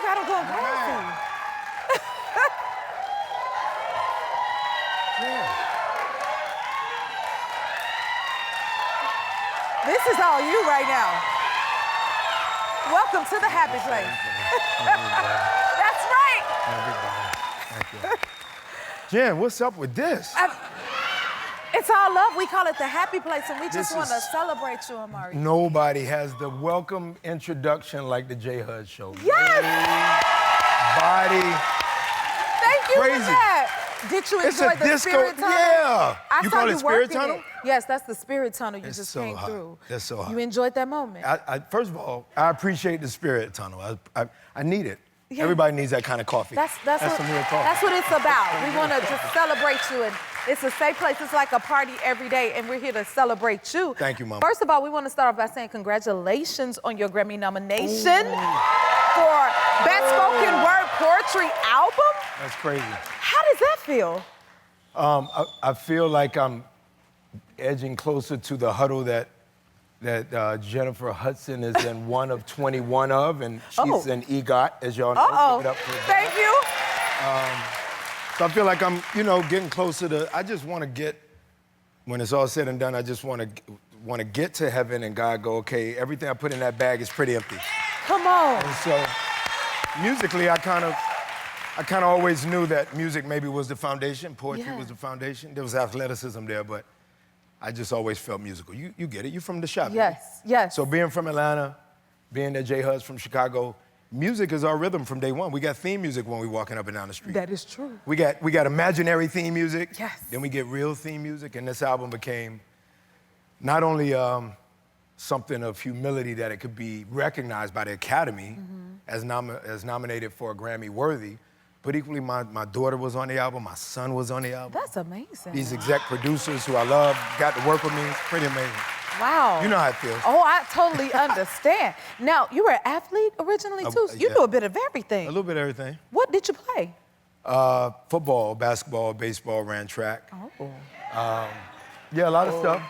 got him going crazy. Yeah. This is all you right now. Welcome to the happy place. That's right. Thank you. Jen, what's up with this? It's all love. We call it the happy place, and we just This want to is- celebrate you, Omari. Nobody has the welcome introduction like the J Hud Show. Yes! Body. Thank you Crazy. for that. Did you It's enjoy a the disco. spirit tunnel? Yeah. I You saw call you it spirit working tunnel? it. Yes, that's the spirit tunnel you It's just so came hot. through. That's so hot. You enjoyed that moment? First of all, I appreciate the spirit tunnel. I need it. Yeah. Everybody needs that kind of coffee. That's some real coffee. That's what it's about. We want to just celebrate you, and it's a safe place. It's like a party every day, and we're here to celebrate you. Thank you, Mama. First of all, we want to start off by saying congratulations on your Grammy nomination for Best Spoken Word Poetry Album. That's crazy. How does that feel? I feel like I'm edging closer to the huddle that Jennifer Hudson is in one of 21 of, and she's an EGOT, as y'all know. Give it up for that. Thank you. So I feel like I'm, getting closer to. I just want to get, when it's all said and done, I just want to get to heaven and God go, okay, everything I put in that bag is pretty empty. Come on. And so, musically, I kind of always knew that music maybe was the foundation, poetry was the foundation. There was athleticism there, but I just always felt musical. You get it. You're from the shop. Yes. So being from Atlanta, being that J Hud's from Chicago, music is our rhythm from day one. We got theme music when we walking up and down the street. That is true. We got imaginary theme music. Yes. Then we get real theme music, and this album became not only something of humility that it could be recognized by the Academy as nominated for a Grammy worthy, but equally my daughter was on the album, my son was on the album. That's amazing. These exec producers who I love got to work with me. It's pretty amazing. Wow. You know how it feels. Oh, I totally understand. Now, you were an athlete originally, too? So you yeah. do a bit of everything. A little bit of everything. What did you play? Football, basketball, baseball, ran track. Oh. Yeah, a lot of stuff.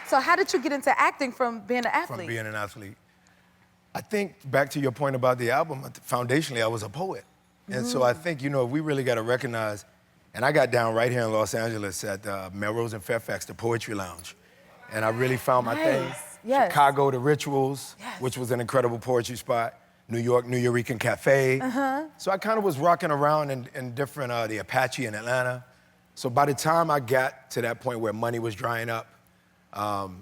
So how did you get into acting from being an athlete? From being an athlete. I think, back to your point about the album, foundationally, I was a poet. And so I think, we really got to recognize, and I got down right here in Los Angeles at Melrose and Fairfax, the Poetry Lounge. And I really found my thing. Yes. Chicago, the Rituals, which was an incredible poetry spot. New York, New Eurekan Cafe. So I kind of was rocking around in different, the Apache in Atlanta. So by the time I got to that point where money was drying up,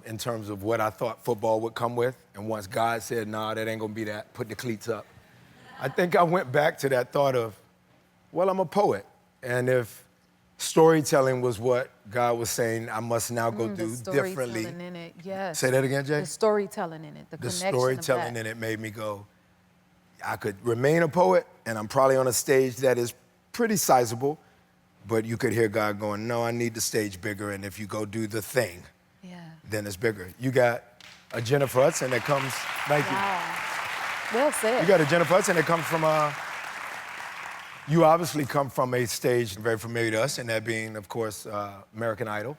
in terms of what I thought football would come with, and once God said, nah, that ain't gonna be that, put the cleats up, I think I went back to that thought of, well, I'm a poet, and if storytelling was what God was saying I must now go do differently. Storytelling in it, yes. Say that again, Jay? The storytelling in it, the connection of storytelling that. in it made me go, I could remain a poet, and I'm probably on a stage that is pretty sizable, but you could hear God going, no, I need the stage bigger, and if you go do the thing, then it's bigger. You got a Jennifer Hudson that comes, thank you. Well said. You got a Jennifer Hudson that comes from you obviously come from a stage very familiar to us, and that being, of course, American Idol.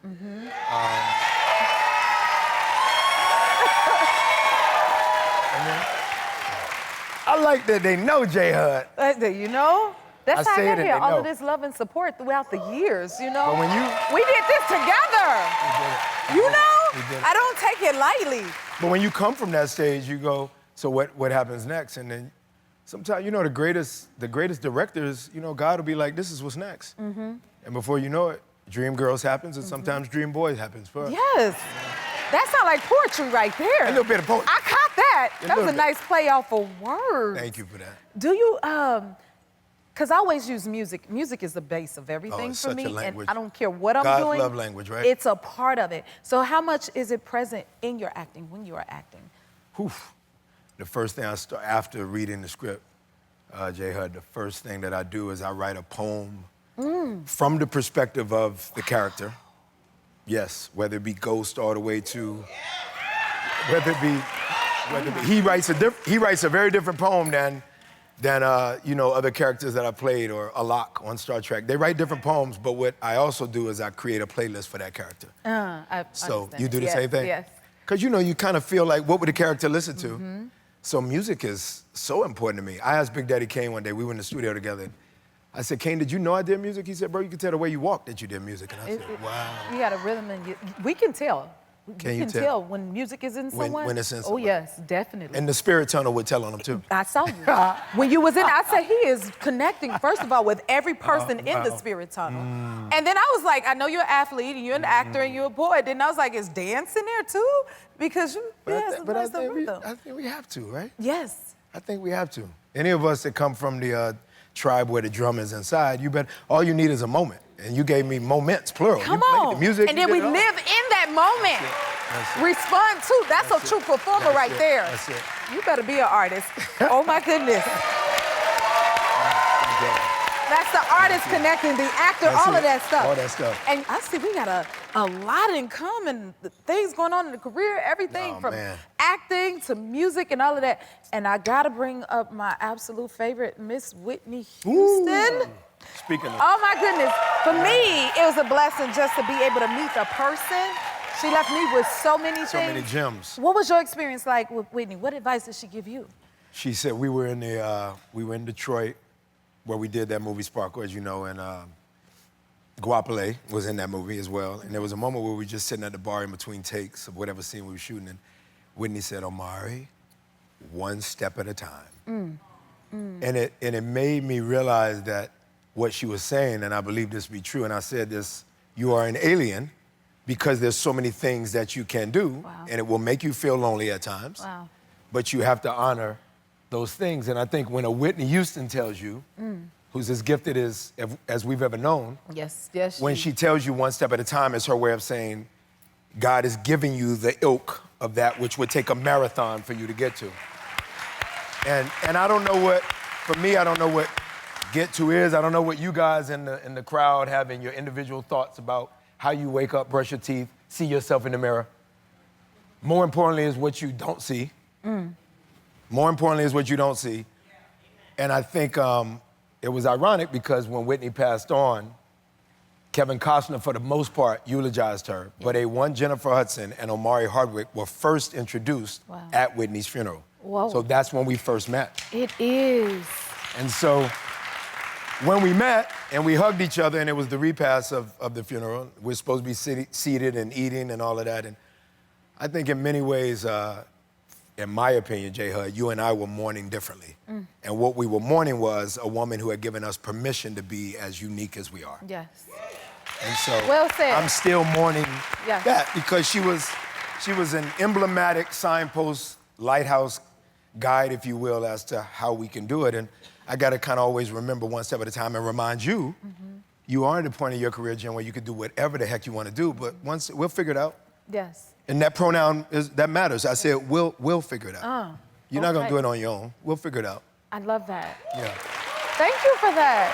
I like that they know J Hud. You know? That's how I say got it and here. they All know. of this love and support throughout the years, you know? But when We did this together. You know? We did it. I don't take it lightly. But when you come from that stage, you go, so what happens next? And then sometimes, the greatest directors, God will be like, this is what's next. And before you know it, Dream Girls happens, and sometimes Dream Boys happens for us. Yes. That sounds like poetry right there. A little bit of poetry. I caught that. That was a little bit. nice play off of words. Thank you for that. Do you, because I always use music. Music is the base of everything it's for such me. a language. And I don't care what I'm God's doing. love language, right? It's a part of it. So how much is it present in your acting, when you are acting? The first thing after reading the script, J Hud, the first thing that I do is I write a poem from the perspective of the character. Yes, whether it be Ghost all the way to, he writes a very different poem than other characters that I played, or Alok on Star Trek. They write different poems, but what I also do is I create a playlist for that character. I So understand. you do the same thing? Yes. Because you kind of feel like, what would the character listen to? So music is so important to me. I asked Big Daddy Kane one day, we were in the studio together. I said, Kane, did you know I did music? He said, bro, you can tell the way you walk that you did music. And I said, wow. You got a rhythm in you. We can tell. Can you you can tell? tell when music is in someone? When it's in Oh, someone. yes, definitely. And the spirit tunnel would tell on them, too. I saw you. When you was in, I said he is connecting, first of all, with every person in the spirit tunnel. And then I was like, I know you're an athlete, and you're an actor, and you're a poet. Then I was like, is dance in there, too? Because you, But I think we have to, right? Yes. I think we have to. Any of us that come from the tribe where the drum is inside, all you need is a moment. And you gave me moments, plural. Come you on. The music, and then we live in that moment. That's it. Respond to. That's a true performer That's right it. there. That's it. You better be an artist. Oh my goodness. That's the artist connecting, the actor, all of that stuff. All that stuff. And I see we got a lot in common. The things going on in the career, everything from acting to music and all of that. And I gotta bring up my absolute favorite, Miss Whitney Houston. Ooh. Speaking of. Oh my goodness. For me, it was a blessing just to be able to meet the person. She left me with so many things. So many gems. What was your experience like with Whitney? What advice did she give you? She said we were in Detroit, where we did that movie Sparkle, as you know, and Guapale was in that movie as well. And there was a moment where we were just sitting at the bar in between takes of whatever scene we were shooting, and Whitney said, Omari, one step at a time. And it made me realize that what she was saying, and I believe this to be true, and I said this, you are an alien because there's so many things that you can do, and it will make you feel lonely at times, but you have to honor those things. And I think when a Whitney Houston tells you, who's as gifted as we've ever known, when she tells you one step at a time, it's her way of saying, God is giving you the ilk of that which would take a marathon for you to get to. And I don't know what, for me, I don't know what get to is. I don't know what you guys in the crowd have in your individual thoughts about how you wake up, brush your teeth, see yourself in the mirror. More importantly is what you don't see. More importantly is what you don't see. And I think it was ironic because when Whitney passed on, Kevin Costner, for the most part, eulogized her. But one Jennifer Hudson and Omari Hardwick were first introduced at Whitney's funeral. So that's when we first met. It is. And so when we met and we hugged each other and it was the repast of the funeral, we're supposed to be seated and eating and all of that. And I think in many ways, in my opinion, J. Hud, you and I were mourning differently. And what we were mourning was a woman who had given us permission to be as unique as we are. Yes. And so well said. I'm still mourning that because she was an emblematic signpost, lighthouse guide, if you will, as to how we can do it. And I got to kind of always remember one step at a time and remind you, you are at a point in your career, Jen, where you can do whatever the heck you want to do, but once we'll figure it out. Yes. And that pronoun that matters. I said we'll figure it out. You're not gonna do it on your own. We'll figure it out. I love that. Yeah. Thank you for that.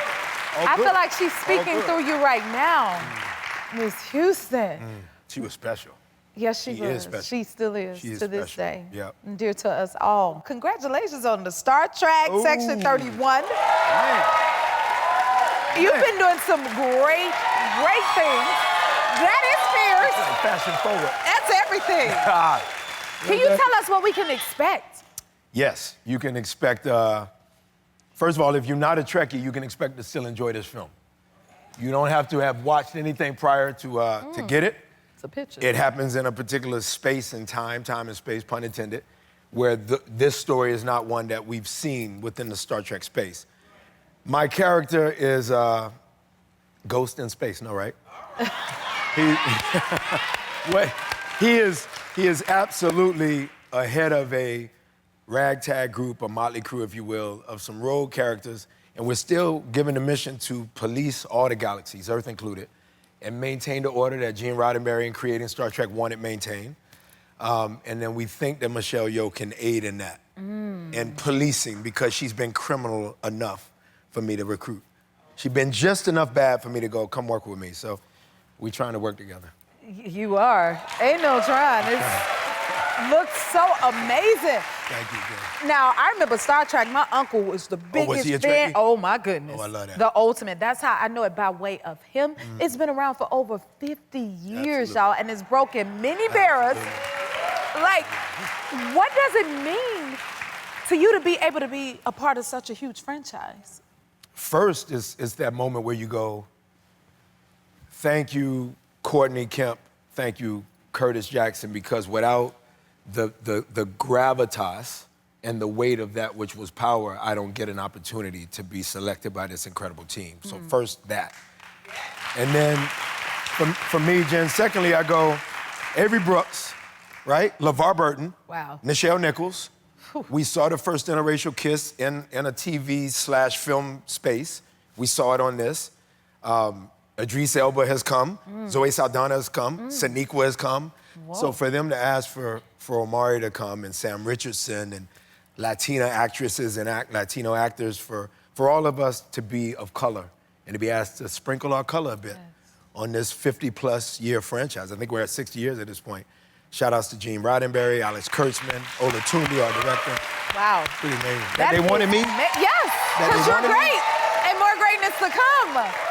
I feel like she's speaking through you right now, Miss Houston. She was special. Yes, she was. Is special. She still is She is to this special. day. Yep. And dear to us all. Congratulations on the Star Trek Section 31. Man. You've been doing some great things. That is fierce. Fashion forward. That's everything. Can you tell us what we can expect? Yes, you can expect, first of all, if you're not a Trekkie, you can expect to still enjoy this film. You don't have to have watched anything prior to get it. It's a picture. It happens in a particular space and time and space, pun intended, where this story is not one that we've seen within the Star Trek space. My character is Ghost in space, no, right? He is absolutely ahead of a ragtag group, a motley crew, if you will, of some rogue characters, and we're still given the mission to police all the galaxies, Earth included, and maintain the order that Gene Roddenberry in creating Star Trek wanted maintained. And then we think that Michelle Yeoh can aid in that, and policing, because she's been criminal enough for me to recruit. She's been just enough bad for me to go, come work with me. So we're trying to work together. You are. Ain't no trying. It looks so amazing. Thank you, Jen. Now, I remember Star Trek. My uncle was the biggest was he a fan. Trekkie? Oh, my goodness. Oh, I love that. The ultimate. That's how I know it, by way of him. It's been around for over 50 years, y'all, and it's broken many barriers. Like, what does it mean to you to be able to be a part of such a huge franchise? First is that moment where you go, thank you, Courtney Kemp, thank you, Curtis Jackson, because without the gravitas and the weight of that which was power, I don't get an opportunity to be selected by this incredible team. So first, that. And then, for me, Jen, secondly, I go, Avery Brooks, right? LeVar Burton. Wow. Nichelle Nichols. We saw the first interracial kiss in a TV/film space. We saw it on this. Idris Elba has come. Zoe Saldana has come. Sonequa has come. Whoa. So for them to ask for Omari to come and Sam Richardson and Latina actresses and Latino actors, for all of us to be of color and to be asked to sprinkle our color a bit on this 50-plus year franchise. I think we're at 60 years at this point. Shout outs to Gene Roddenberry, Alex Kurtzman, Ola Toomey, our director. Wow. Pretty amazing. That they wanted me? Yes, because you're great. And more greatness to come.